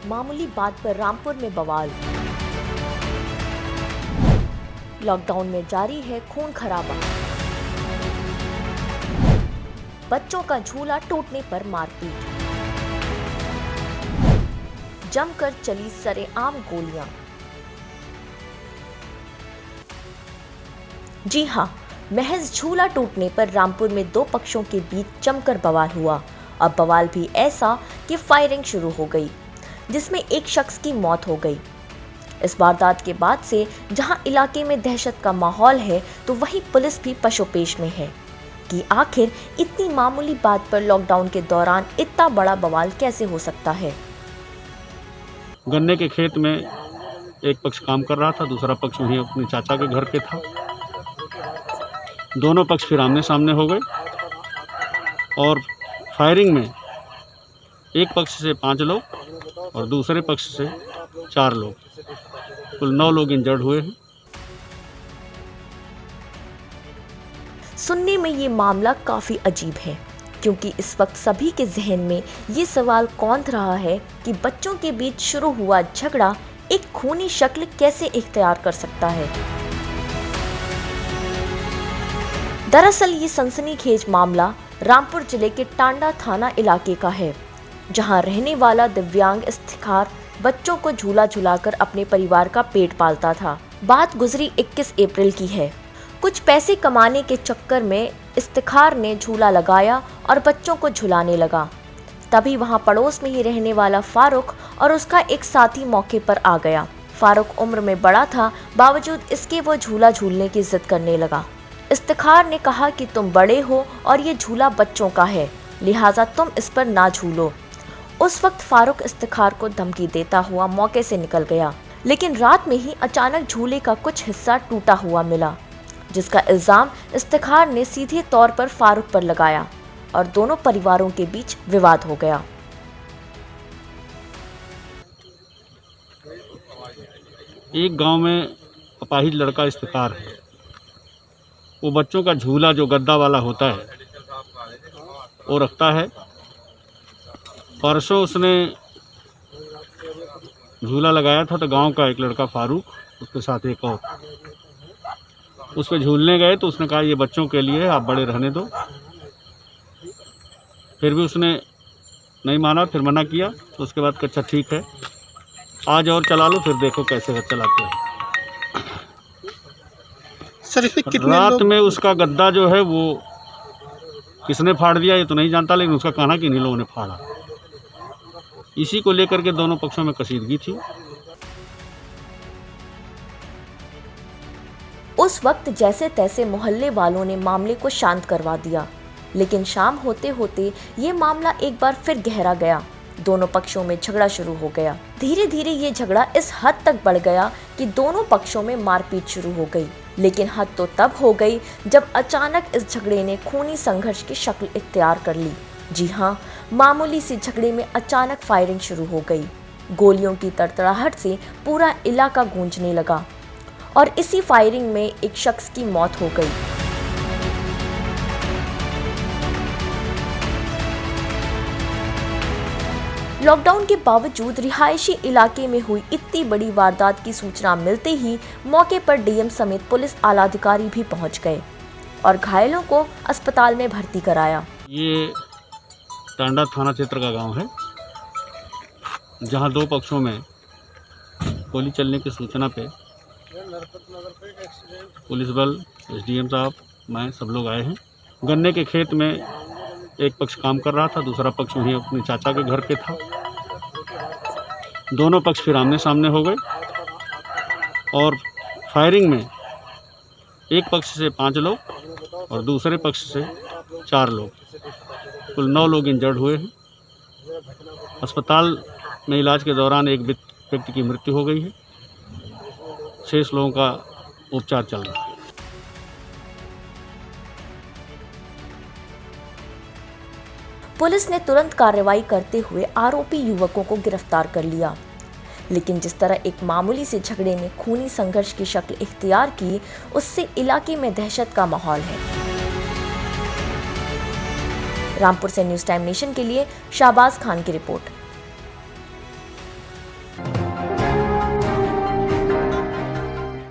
मामूली बात पर रामपुर में बवाल। लॉकडाउन में जारी है खून खराबा। बच्चों का झूला टूटने पर मारपीट। जमकर चली सरेआम गोलियां। जी हां, महज झूला टूटने पर रामपुर में दो पक्षों के बीच जमकर बवाल हुआ। अब बवाल भी ऐसा कि फायरिंग शुरू हो गई, जिसमें एक शख्स की मौत हो गई। इस वारदात के बाद से जहां इलाके में दहशत का माहौल है, तो वहीं पुलिस भी पशोपेश में है कि आखिर इतनी मामूली बात पर लॉकडाउन के दौरान इतना बड़ा बवाल कैसे हो सकता है। गन्ने के खेत में एक पक्ष काम कर रहा था, दूसरा पक्ष वहीं अपने चाचा के घर पे था। दोनों पक्ष फिर आमने सामने हो गए और फायरिंग में एक पक्ष से 5 लोग और दूसरे पक्ष से 4 लोग, कुल 9 लोग इंजर्ड हुए हैं। सुनने में ये मामला काफी अजीब है, क्योंकि इस वक्त सभी के जहन में ये सवाल कौंध रहा है कि बच्चों के बीच शुरू हुआ झगड़ा एक खूनी शक्ल कैसे इख्तियार कर सकता है। दरअसल ये सनसनीखेज मामला रामपुर जिले के टांडा थाना इलाके का है, जहां रहने वाला दिव्यांग इफ्तिखार बच्चों को झूला झुलाकर अपने परिवार का पेट पालता था। बात गुजरी 21 अप्रैल की है। कुछ पैसे कमाने के चक्कर में इफ्तिखार ने झूला लगाया और बच्चों को झुलाने लगा। तभी वहां पड़ोस में ही रहने वाला फारूक और उसका एक साथी मौके पर आ गया। फारूक उम्र में बड़ा था, बावजूद इसके वो झूला झूलने की जिद करने लगा। इफ्तिखार ने कहा कि तुम बड़े हो और ये झूला बच्चों का है, लिहाजा तुम इस पर ना झूलो। उस वक्त फारूक इफ्तिखार को धमकी देता हुआ मौके से निकल गया, लेकिन रात में ही अचानक झूले का कुछ हिस्सा टूटा हुआ मिला, जिसका इल्जाम इफ्तिखार ने सीधे तौर पर फारूक पर लगाया और दोनों परिवारों के बीच विवाद हो गया। एक गांव में अपाहिज लड़का इफ्तिखार है। वो बच्चों का झूला जो गद्दा वाला होता है वो रखता है। परसों उसने झूला लगाया था, तो गांव का एक लड़का फारूक, उसके साथ एक और, उस पर झूलने गए तो उसने कहा ये बच्चों के लिए है, आप बड़े रहने दो। फिर भी उसने नहीं माना, फिर मना किया। तो उसके बाद अच्छा ठीक है, आज और चला लो, फिर देखो कैसे चलाते हैं। रात में उसका गद्दा जो है वो किसने फाड़ दिया ये तो नहीं जानता, लेकिन उसका कहना कि इन्हीं लोगों ने फाड़ा। इसी को लेकर के दोनों पक्षों में कशीदगी थी। उस वक्त जैसे तैसे मोहल्ले वालों ने मामले को शांत करवा दिया, लेकिन शाम होते होते ये मामला एक बार फिर गहरा गया। दोनों पक्षों में झगड़ा शुरू हो गया। धीरे धीरे ये झगड़ा इस हद तक बढ़ गया कि दोनों पक्षों में मारपीट शुरू हो गई। लेकिन हद तो तब हो गई जब अचानक इस झगड़े ने खूनी संघर्ष की शक्ल इख्तियार कर ली। जी हाँ, मामूली सी झगड़े में अचानक फायरिंग शुरू हो गई। गोलियों की तड़तड़ाहट से पूरा इलाका गूंजने लगा और इसी फायरिंग में एक शख्स की मौत हो गई। लॉकडाउन के बावजूद रिहायशी इलाके में हुई इतनी बड़ी वारदात की सूचना मिलते ही मौके पर डीएम समेत पुलिस आला अधिकारी भी पहुंच गए और घायलों को अस्पताल में भर्ती कराया। ये टांडा थाना क्षेत्र का गांव है, जहां दो पक्षों में गोली चलने की सूचना पे पुलिस बल, एसडीएम साहब, मैं, सब लोग आए हैं। गन्ने के खेत में एक पक्ष काम कर रहा था, दूसरा पक्ष वहीं अपने चाचा के घर पे था। दोनों पक्ष फिर आमने सामने हो गए और फायरिंग में एक पक्ष से 5 लोग और दूसरे पक्ष से 4 लोग, कुल 9 लोग इंजर्ड हुए हैं। अस्पताल में इलाज के दौरान एक व्यक्ति की मृत्यु हो गई है, शेष लोगों का उपचार चल रहा है। पुलिस ने तुरंत कार्रवाई करते हुए आरोपी युवकों को गिरफ्तार कर लिया, लेकिन जिस तरह एक मामूली से झगड़े ने खूनी संघर्ष की शक्ल इख्तियार की, उससे इलाके में दहशत का माहौल है। रामपुर से न्यूज़ टाइम नेशन के लिए शाहबाज खान की रिपोर्ट।